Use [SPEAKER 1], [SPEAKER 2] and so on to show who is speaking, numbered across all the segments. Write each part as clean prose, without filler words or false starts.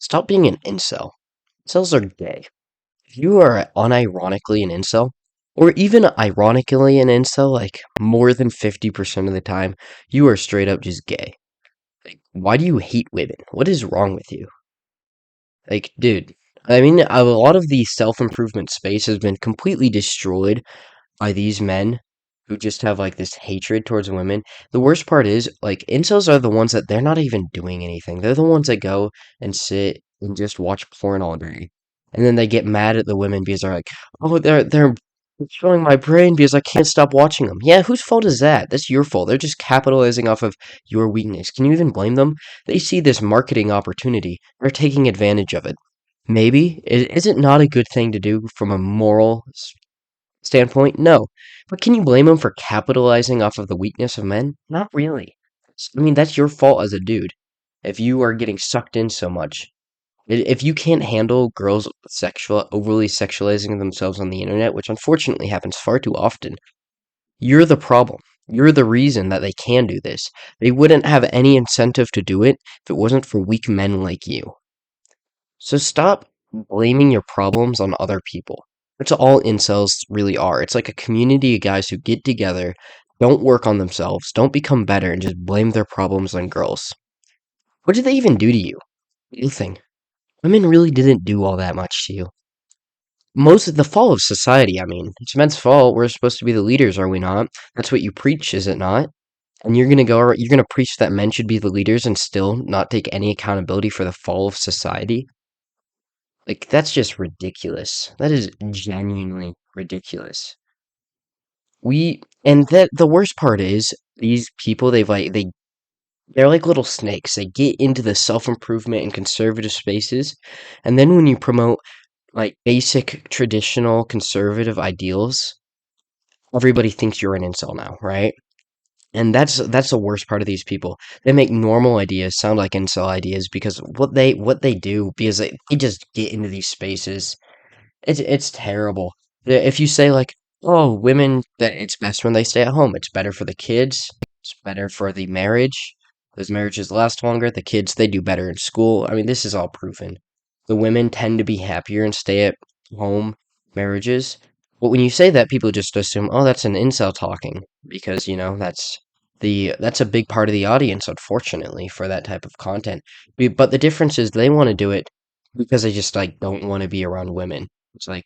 [SPEAKER 1] Stop being an incel. Incels are gay. If you are unironically an incel, or even ironically an incel, like more than 50% of the time, you are straight up just gay. Like, why do you hate women? What is wrong with you? Like, dude, I mean, a lot of the self improvement space has been completely destroyed by these men who just have like this hatred towards women. The worst part is, like, incels are the ones that they're not even doing anything. They're the ones that go and sit and just watch porn all day. And then they get mad at the women because they're like, oh, they're showing my brain because I can't stop watching them. Yeah, whose fault is that? That's your fault. They're just capitalizing off of your weakness. Can you even blame them? They see this marketing opportunity. They're taking advantage of it. Maybe. Is it not a good thing to do from a moral standpoint? No. But can you blame him for capitalizing off of the weakness of men? Not really. I mean, that's your fault as a dude. If you are getting sucked in so much. If you can't handle girls overly sexualizing themselves on the internet, which unfortunately happens far too often, you're the problem. You're the reason that they can do this. They wouldn't have any incentive to do it if it wasn't for weak men like you. So stop blaming your problems on other people. That's all incels really are. It's like a community of guys who get together, don't work on themselves, don't become better, and just blame their problems on girls. What did they even do to you? Nothing. Women really didn't do all that much to you. Most of the fall of society, I mean, it's men's fault. We're supposed to be the leaders, are we not? That's what you preach, is it not? And you're gonna preach that men should be the leaders and still not take any accountability for the fall of society? Like, that's just ridiculous. That is genuinely ridiculous. And that the worst part is these people, they're like little snakes. They get into the self-improvement and conservative spaces, and then when you promote like basic traditional conservative ideals, everybody thinks you're an incel now, right? And that's the worst part of these people. They make normal ideas sound like incel ideas because what they do because they just get into these spaces. It's terrible. If you say like, oh, women, that it's best when they stay at home. It's better for the kids. It's better for the marriage. Those marriages last longer. The kids, they do better in school. I mean, this is all proven. The women tend to be happier in stay at home marriages. But when you say that, people just assume, oh, that's an incel talking because, that's a big part of the audience, unfortunately, for that type of content. But the difference is they want to do it because they just like don't want to be around women. It's like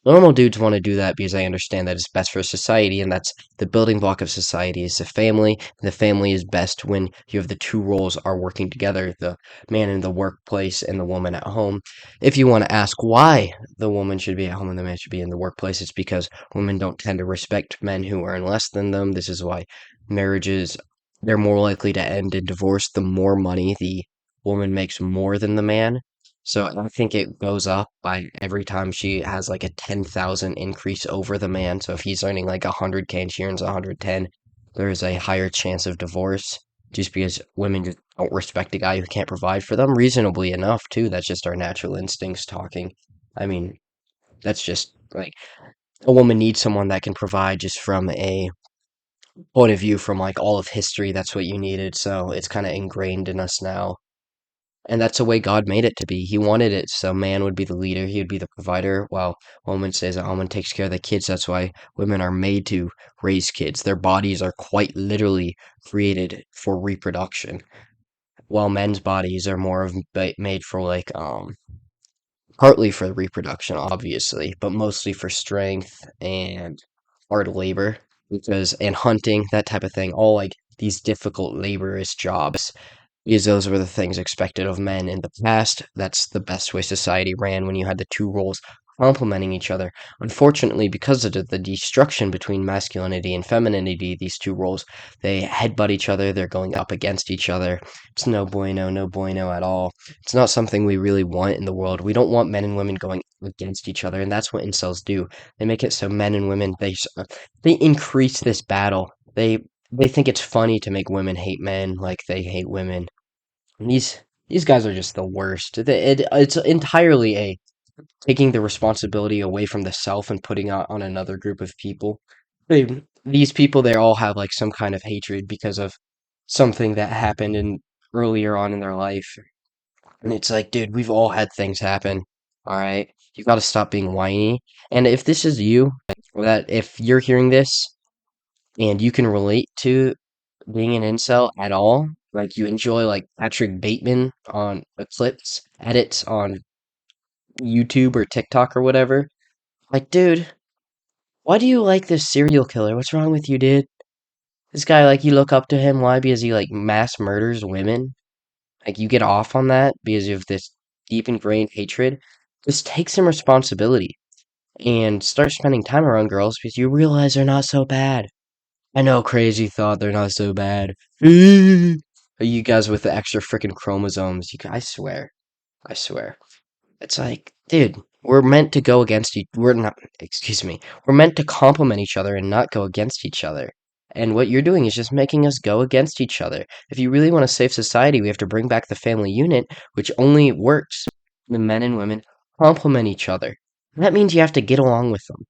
[SPEAKER 1] normal dudes want to do that because they understand that it's best for society, and that's the building block of society is the family. And the family is best when you have the two roles are working together, the man in the workplace and the woman at home. If you want to ask why the woman should be at home and the man should be in the workplace, it's because women don't tend to respect men who earn less than them. This is why marriages they're more likely to end in divorce the more money the woman makes more than the man. So I think it goes up by every time she has like a 10,000 increase over the man. So if he's earning like 100K and she earns 110, there is a higher chance of divorce just because women just don't respect a guy who can't provide for them reasonably enough too. That's just our natural instincts talking. I mean, that's just like a woman needs someone that can provide just from a point of view from like all of history. That's what you needed. So it's kind of ingrained in us now. And that's the way God made it to be. He wanted it so man would be the leader, he would be the provider, while woman says that woman takes care of the kids. That's why women are made to raise kids. Their bodies are quite literally created for reproduction, while men's bodies are more of made for like partly for reproduction, obviously, but mostly for strength and hard labor because and hunting, that type of thing. All like these difficult laborious jobs because those were the things expected of men in the past. That's the best way society ran when you had the two roles complementing each other. Unfortunately, because of the destruction between masculinity and femininity, these two roles, they headbutt each other, they're going up against each other. It's no bueno, no bueno at all. It's not something we really want in the world. We don't want men and women going against each other, and that's what incels do. They make it so men and women, they increase this battle. They think it's funny to make women hate men like they hate women. And these guys are just the worst. It's entirely a taking the responsibility away from the self and putting it on another group of people. These people, they all have like some kind of hatred because of something that happened in earlier on in their life. And it's like, dude, we've all had things happen. All right. You got to stop being whiny. And if this is you, that if you're hearing this and you can relate to being an incel at all, like you enjoy like Patrick Bateman on clips, edits on YouTube or TikTok or whatever, like, dude, why do you like this serial killer? What's wrong with you, dude? This guy, like, you look up to him. Why? Because he, like, mass murders women. Like, you get off on that because of this deep ingrained hatred. Just take some responsibility and start spending time around girls because you realize they're not so bad. I know, crazy thought, they're not so bad. You guys with the extra freaking chromosomes. I swear. I swear. It's like, dude, we're meant to go against each. We're not. Excuse me. We're meant to complement each other and not go against each other. And what you're doing is just making us go against each other. If you really want to save society, we have to bring back the family unit, which only works when men and women complement each other. That means you have to get along with them.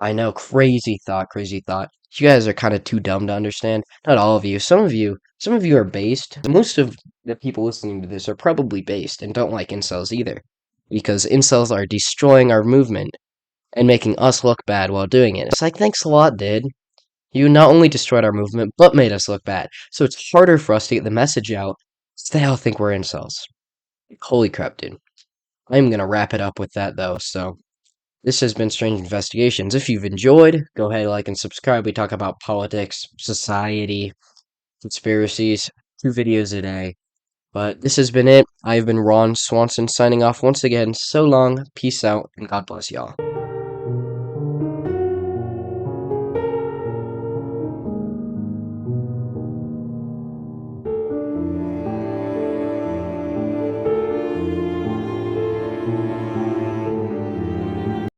[SPEAKER 1] I know, crazy thought, crazy thought. You guys are kind of too dumb to understand. Not all of you. Some of you are based. Most of the people listening to this are probably based and don't like incels either. Because incels are destroying our movement and making us look bad while doing it. It's like, thanks a lot, dude. You not only destroyed our movement, but made us look bad. So it's harder for us to get the message out. They all think we're incels. Holy crap, dude. I'm gonna wrap it up with that, though, so. This has been Strange Investigations. If you've enjoyed, go ahead, like, and subscribe. We talk about politics, society, conspiracies, 2 videos a day. But this has been it. I've been Ron Swanson signing off once again. So long, peace out, and God bless y'all.